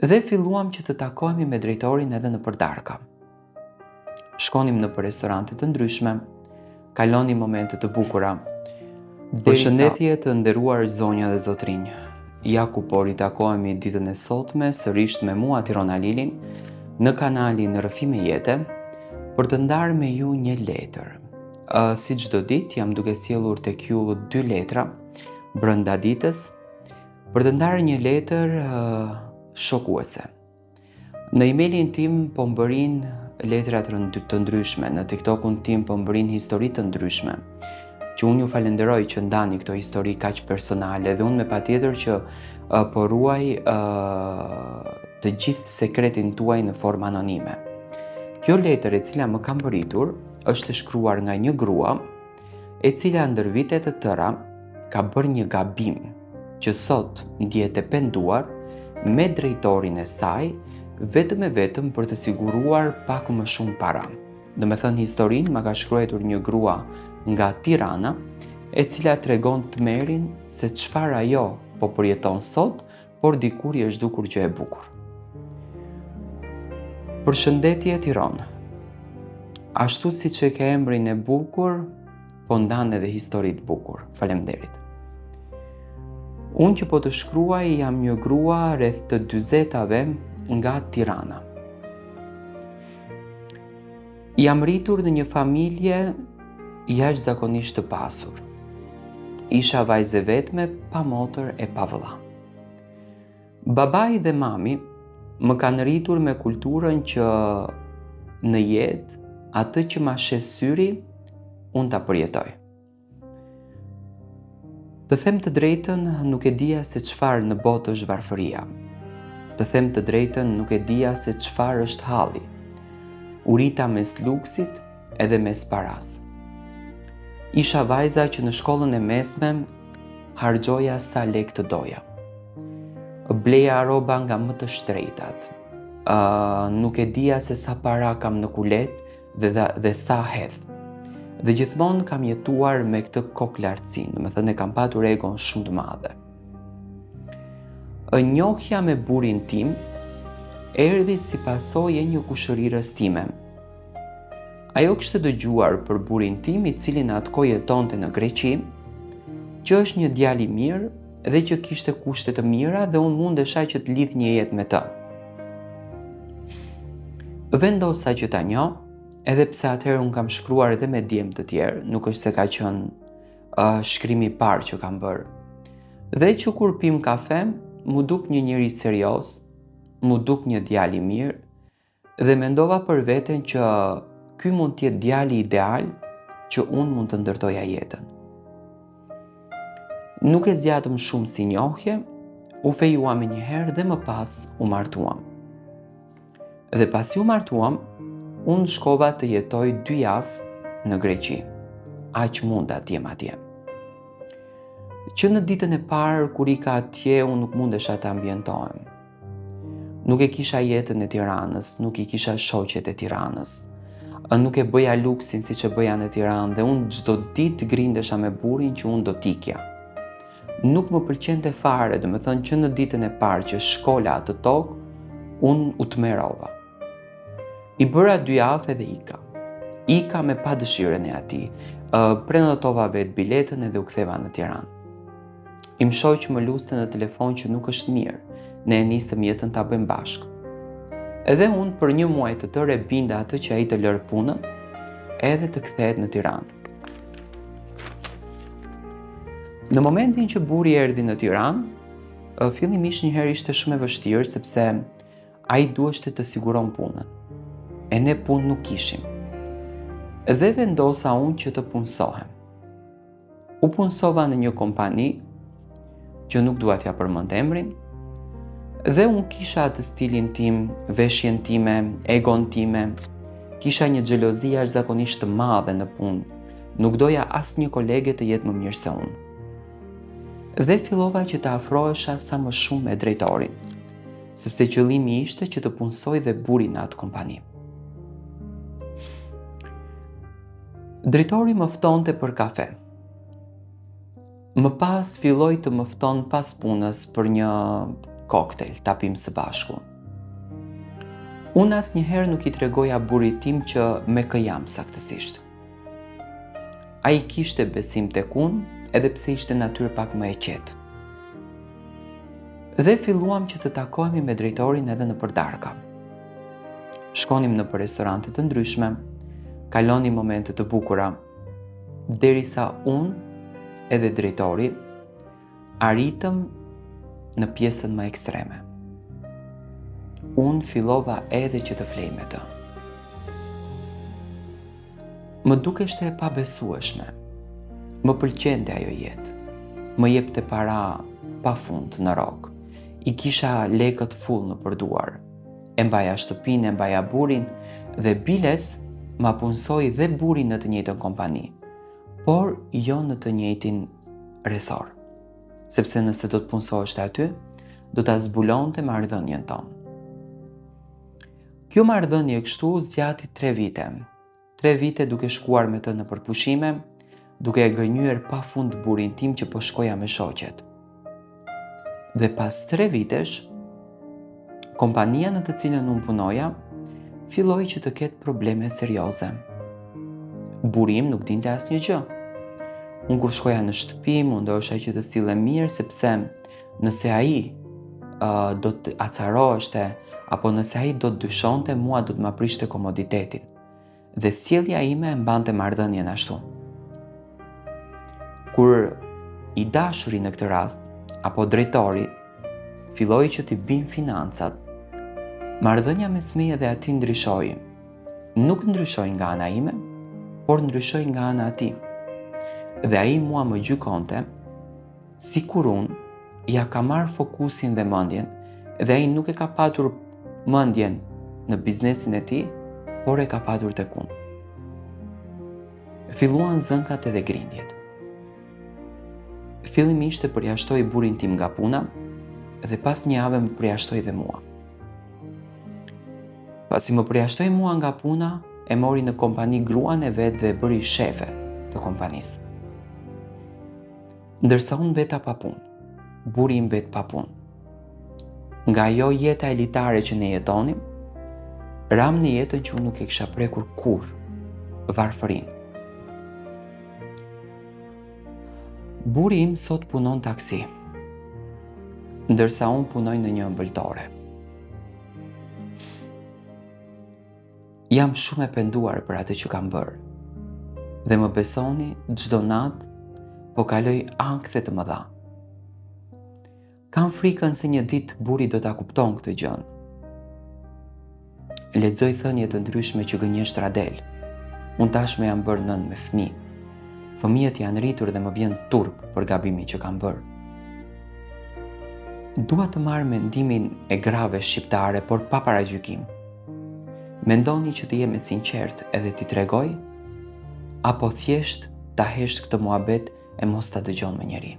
Dhe filluam që të takohemi me drejtorin edhe në darka. Shkonim në për restorante të ndryshme, kalonim momente të bukura. Përshëndetje të nderuar zonja dhe zotrinj. Ja ku po ritakohemi ditën e sotme sërish me mua Tirona Lilin në kanalin Rrëfime Jete për të ndarë me ju një letër. Si çdo ditë jam duke sjellur tek ju 2 letra brenda ditës për të ndarë një letër shokuese. Në emailin tim po mbërin letra të ndryshme, në TikTokun tim po mbërin histori të ndryshme, që unë ju falenderoj që ndani këto histori kaq personale dhe unë me patjetër që po ruaj të gjithë sekretin tuaj në formë anonime. Kjo letër e cila më ka mbëritur është e shkruar nga një grua e cila ndër vitet të tëra ka bërë një gabim që sot ndjehet e penduar me drejtorin e saj vetëm për të siguruar pak më shumë para. Do me thënë historinë ma ka shkruar një grua nga Tirana e cila tregon tmerrin se çfarë ajo po përjeton sot, por dikur i është dukur gjë e bukur. Përshëndetje Tiranë. Ashtu si që ke emrin e bukur, po ndan edhe histori të bukur. Faleminderit. Unë që po të shkruaj jam një grua rreth të 40-ave nga Tirana. Jam rritur në një familje jashtëzakonisht të pasur. Isha vajzë e vetme, pa motër e pa vëlla. Babai dhe mami më kanë rritur me kulturën që në jetë atë që ma shes syri, unë ta përjetoj. Të them të drejtën, nuk e dija se çfarë në botë është varfëria. Të them të drejtën, nuk e dija se çfarë është halli. U rita mes luksit edhe mes paras. Isha vajza që në shkollën e mesme harxhoja sa lekë të doja. Bleja rroba nga më të shtrejtat. Nuk e dija se sa para kam në kulet dhe sa hedh. Dhe gjithmonë kam jetuar me këtë koklartësinë, do me thënë e kam patur egon shumë të madhe. Njohja me burrin tim erdhi si pasojë një kushërirës time. Ajo kishte dëgjuar për burrin tim i cili në atë kohë jetonte në Greqi, që është një djalë i mirë dhe që kishte kushte të mira dhe unë mundesha që të lidh një jetë me të. Vendosa që ta njoh, edhe pse atëherë unë kam shkruar edhe me djemë të tjerë, nuk është se ka qenë shkrimi i parë që kam bërë. Dhe që kur pim kafe, mu duk një njeri serios, mu duk një djali mirë, dhe mendova për veten që ky mund t'jetë djali ideal që unë mund të ndërtoja jetën. Nuk e zjatëm shumë si njohje, u fejuam një herë dhe më pas u martuam. Dhe pasi u martuam, unë shkova të jetoj 2 javë në Greqi. Aq munda t'jem atje. Që në ditën e parë kur ika atje, unë nuk mundesha të ambientohem. Nuk e kisha jetën e Tiranës, nuk i kisha shoqet e Tiranës. Nuk e bëja luksin si që bëja në Tiranë dhe unë çdo ditë grindesha me burrin që unë do t'ikja. Nuk më pëlqente fare, do me thënë që në ditën e parë që shkola atë tokë, unë u tmerrova. I bëra 2 javë edhe ika. Ika me pa dëshirën e ati. Prenotova vetë biletën edhe u ktheva në Tiranë. Im shoq më luste në telefon që nuk është mirë, ne e nisëm jetën ta bëjmë bashkë. Edhe unë për 1 muaj të tërë e binda atë që ai të lërë punën edhe të kthehet në Tiranë. Në momentin që burri erdhi në Tiranë, fillimisht një herë ishte shumë e vështirë sepse ai duheshte të siguron punën. E ne punë nuk kishim. Dhe vendosa unë që të punësohem. U punësova në një kompani që nuk dua t'ja përmend emrin, dhe unë kisha atë stilin tim, veshjen time, egon time, kisha një xhelozi jashtëzakonisht të madhe në punë. Nuk doja asnjë kolege të jetë më mirë se unë. Dhe fillova që të afrohesha sa më shumë me drejtorin, sepse qëllimi ishte që të punësoj dhe burri në atë kompani. Drejtori më ftonte për kafe. Më pas filloi të më fton pas punës për një koktel, ta pim së bashku. Unë asnjëherë nuk i tregoja burrit tim që me kë jam saktësisht. Ai kishte besim tek unë edhe pse ishte natyrë pak më e qetë. Dhe filluam që të takohemi me drejtorin edhe nëpër darka. Shkonim nëpër restorante të ndryshme, kalonim momente të bukura, derisa unë edhe drejtori arritëm në pjesën më ekstreme. Unë fillova edhe që të flej me të. Më dukeshte e pabesueshme. Më pëlqente ajo jetë. Më jepte para pafund në rrok. I kisha lekët full në përduar. E mbaja shtëpinë, e mbaja burrin dhe biles ma punsoi dhe burri në të njëjtën kompani, por jo në të njëjtin resor. Sepse nëse do të punsoheshte aty, do ta zbulonte marrëdhënien tonë. Kjo marrëdhënie kështu zgjati 3 vite. 3 vite duke shkuar me të në përpushime, duke e gënjyer pafund burrin tim që po shkoja me shoqet. Dhe pas 3 vitesh, kompania në të cilën unë punoja filloi që të ketë probleme serioze. Burri im nuk dinte asnjë gjë. Unë kur shkoja në shtëpi, mundohesha që të sillem mirë, sepse nëse ai do të acaroheshte apo nëse ai do të dyshonte, mua do të ma prishte komoditetin. Dhe sjellja ime e mbante marrëdhënien ashtu. Kur i dashuri në këtë rast, apo drejtori, filloi që t'i bin financat, marrëdhënia mes meje dhe atij ndryshoi. Nuk ndryshoi nga ana ime, por ndryshoi nga ana e tij. Dhe ai mua më gjykonte sikur unë ja ka marrë fokusin dhe mendjen, dhe ai nuk e ka patur mendjen në biznesin e tij, por e ka patur tek unë. Filluan zënkat edhe grindjet. Fillimisht e përjashtoi burrin tim nga puna dhe pas një jave më përjashtoi dhe mua. Pasi më përjashtoi mua nga puna, e mori në kompani gruan e vet dhe e bëri shefe të kompanisë. Ndërsa unë veta pa punë, burri im vet pa punë. Nga ajo jeta elitare që ne jetonim, ram në jetën që unë nuk e kisha prekur kurrë, varfërinë. Burri im sot punon taksi, ndërsa unë punoj në një ëmbëltore. Jam shumë e penduar për atë që kam bërë, dhe më besoni, çdo natë po kaloj ankthe të mëdha. Kam frikën se një ditë burri do ta kupton këtë gjën. Lexoj thënie të ndryshme që gënjeshtra del. Unë tashmë jam bërë nën me fëmijë. Fëmijët janë rritur dhe më vjen turp për gabimin që kam bërë. Dua të marr mendimin e grave shqiptare, por pa paragjykim. Mendoni që të jem e sinqert edhe t'i tregoj, apo thjesht ta hesh këtë muhabet e mos ta dëgjon më njeri?